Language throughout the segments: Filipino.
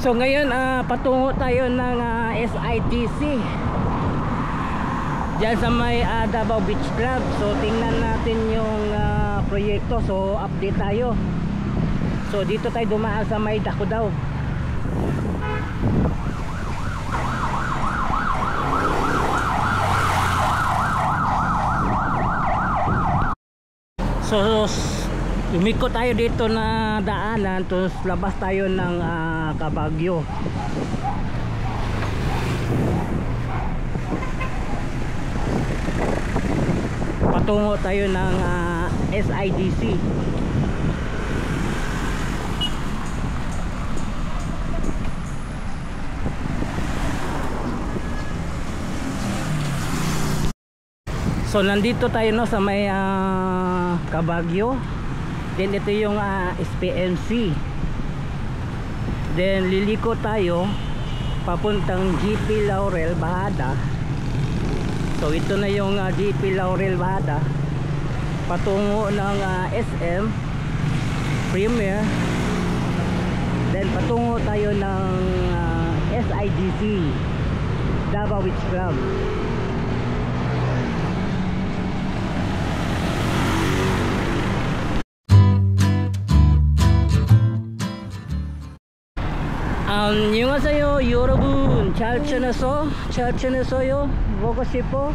So ngayon patungo tayo ng SITC diyan sa may Davao Beach Club. So tingnan natin yung proyekto. So update tayo. So dito tayo dumaan sa may Dakudaw. So lumiko tayo dito na daanan, tapos labas tayo ng Kabagyo. Patungo tayo ng SIDC. So nandito tayo no sa may Kabagyo. Then ito yung SPMC. Then liliko tayo papuntang GP Laurel Bahada. So ito na yung GP Laurel Bahada patungo ng SM Premier. Then patungo tayo ng SIDC Davao Beach Club. 안녕하세요 여러분. 잘 지내서 보고 싶어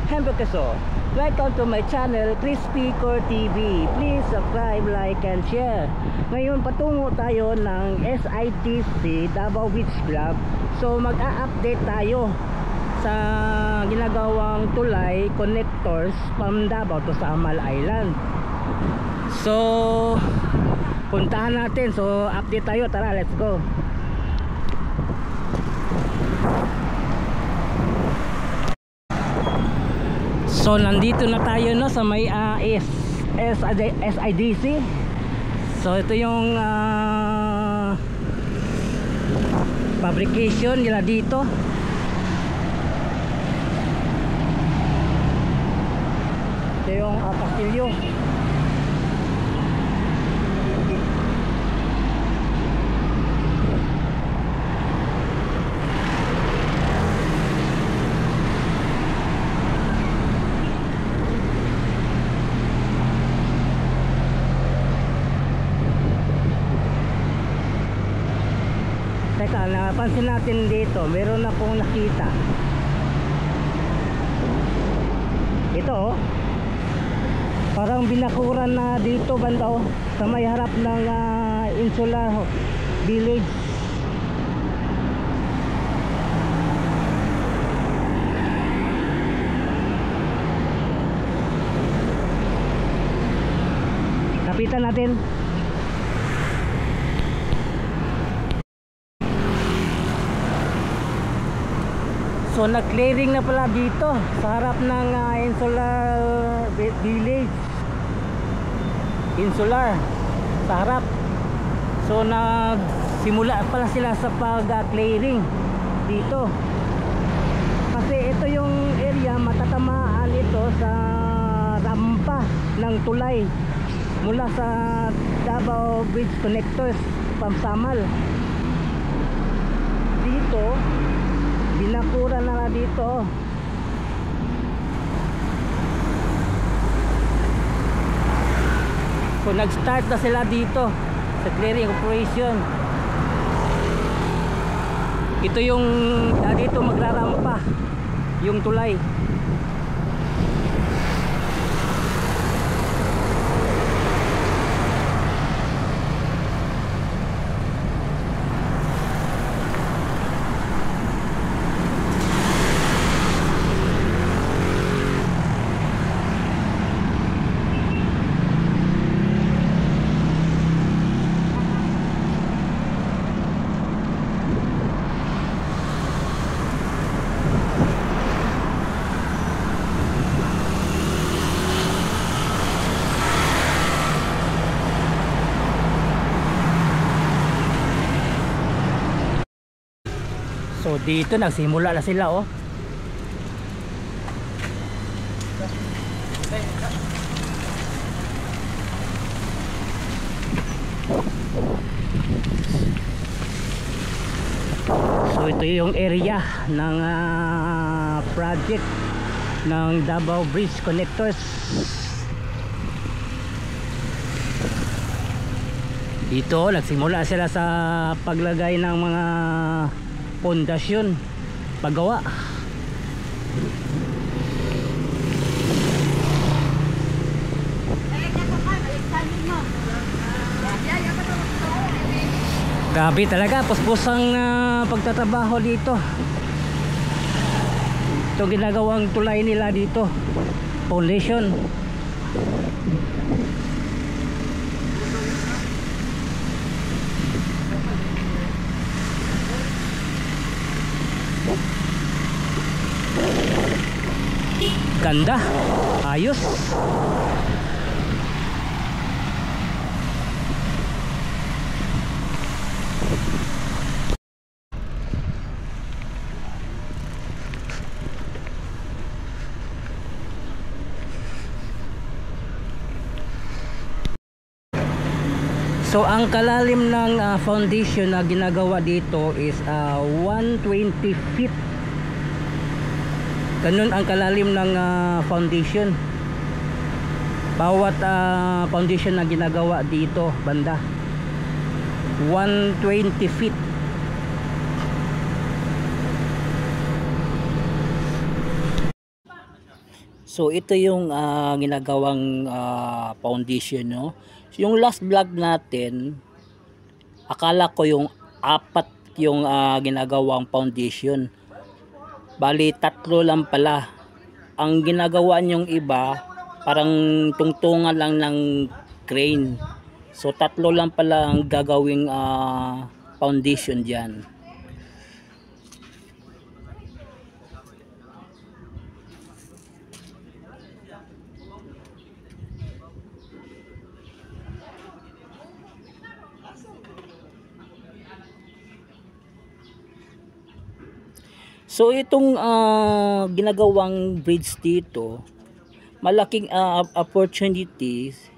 행복해서 welcome to my channel Crispy Core TV. Please subscribe, like and share. Ngayon patungo tayo ng SITC Davao Beach Club. So mag-a-update tayo sa ginagawang tulay connectors from Davao to sa Amal Island. So puntahan natin. So update tayo, tara, let's go. So nandito na tayo no sa may SIDC. So ito yung fabrication nila dito. Ito yung pastilyo. Teka, napansin natin dito, meron akong nakita. Ito parang binakuran na dito banda sa may harap ng Insula Village. Kapitan natin. So nag-clearing na pala dito sa harap ng Insular Village. Insular sa harap. So nagsimula pala sila sa pag-clearing dito. Kasi ito yung area matatamaan ito sa rampa ng tulay mula sa Davao Bridge Connectors Pamsamal. Dito binakura na dito. So nag-start na sila dito sa clearing operation. Ito yung dito magrarampa yung tulay. So dito nagsimula na sila oh. ito yung area ng project ng Davao Bridge Connectors. Dito nagsimula sila sa paglagay ng mga pundasyon, paggawa. Grabe talaga, puspusang pagtatrabaho dito. Ito ginagawang tulay nila dito, foundation. Ganda, ayos. So ang kalalim ng foundation na ginagawa dito is 120 feet. Ganun ang kalalim ng foundation. Bawat foundation na ginagawa dito banda 120 feet. So ito yung ginagawang foundation, no? Yung last vlog natin, akala ko yung 4 yung ginagawang foundation. Bali 3 lang pala. Ang ginagawa niyong iba, parang tungtungan lang ng crane. So 3 lang pala ang gagawing foundation diyan. So itong ginagawang bridge dito, malaking opportunities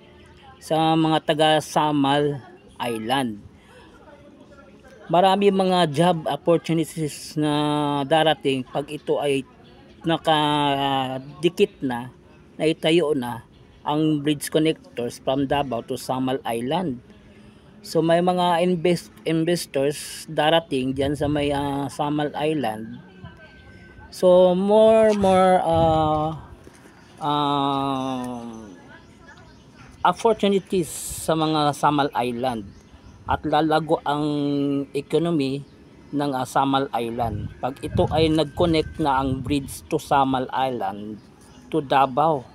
sa mga taga Samal Island. Marami mga job opportunities na darating pag ito ay nakadikit na, naitayo na ang bridge connectors from Davao to Samal Island. So may mga investors darating diyan sa may Samal Island. So more opportunities sa mga Samal Island at lalago ang economy ng Samal Island pag ito ay nag-connect na ang bridge to Samal Island to Davao.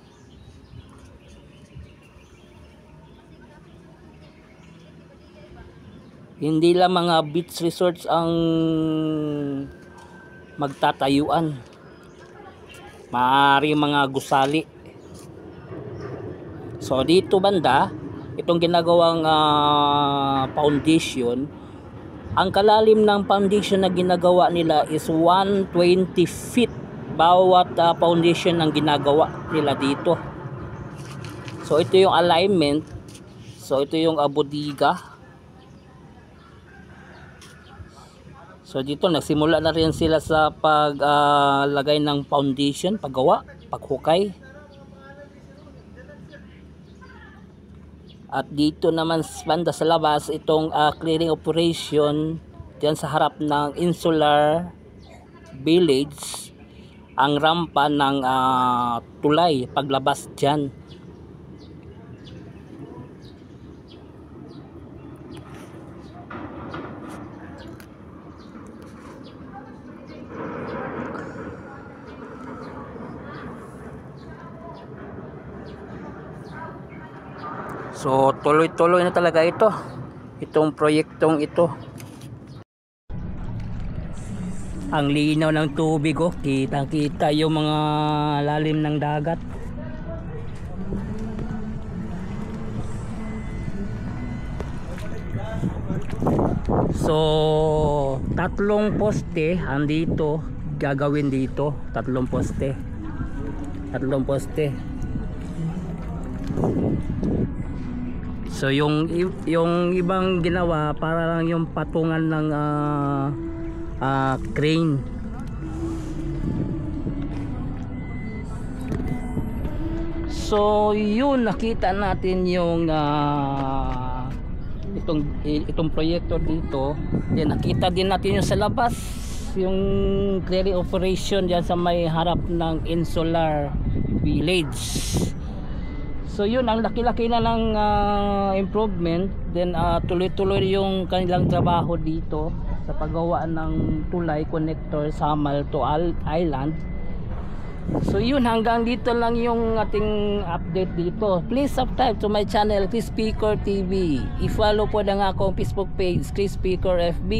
Hindi lang mga beach resorts ang magtatayuan, maaari mga gusali. So dito banda, itong ginagawang foundation, ang kalalim ng foundation na ginagawa nila is 120 feet bawat foundation ng ginagawa nila dito. So ito yung alignment, so ito yung bodega. So dito nagsimula na rin sila sa paglagay ng foundation, paggawa, paghukay. At dito naman banda sa labas, itong clearing operation diyan sa harap ng Insular Village, ang rampa ng tulay paglabas diyan. So tuloy-tuloy na talaga itong proyektong ito. Ang linaw ng tubig, kitang-kita yung mga lalim ng dagat. So 3 poste andito gagawin dito, 3 poste. So yung ibang ginawa para lang yung patungan ng crane. So yun, nakita natin yung itong proyekto dito. Then nakita din natin yung sa labas, yung clearing operation diyan sa may harap ng Insular Village. So yun, ang laki-laki na ng improvement. Then tuloy-tuloy yung kanilang trabaho dito sa paggawa ng tulay connector Samal to Island. So yun, hanggang dito lang yung ating update dito. Please subscribe to my channel, Chris Picker TV. I-follow po na nga akong Facebook page, Chris Picker FB.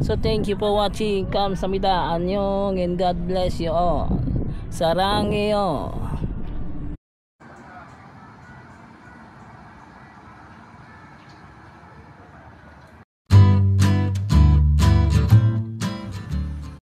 So thank you for watching. Kamsahamnida, anyong, and God bless you all. Sarangyo.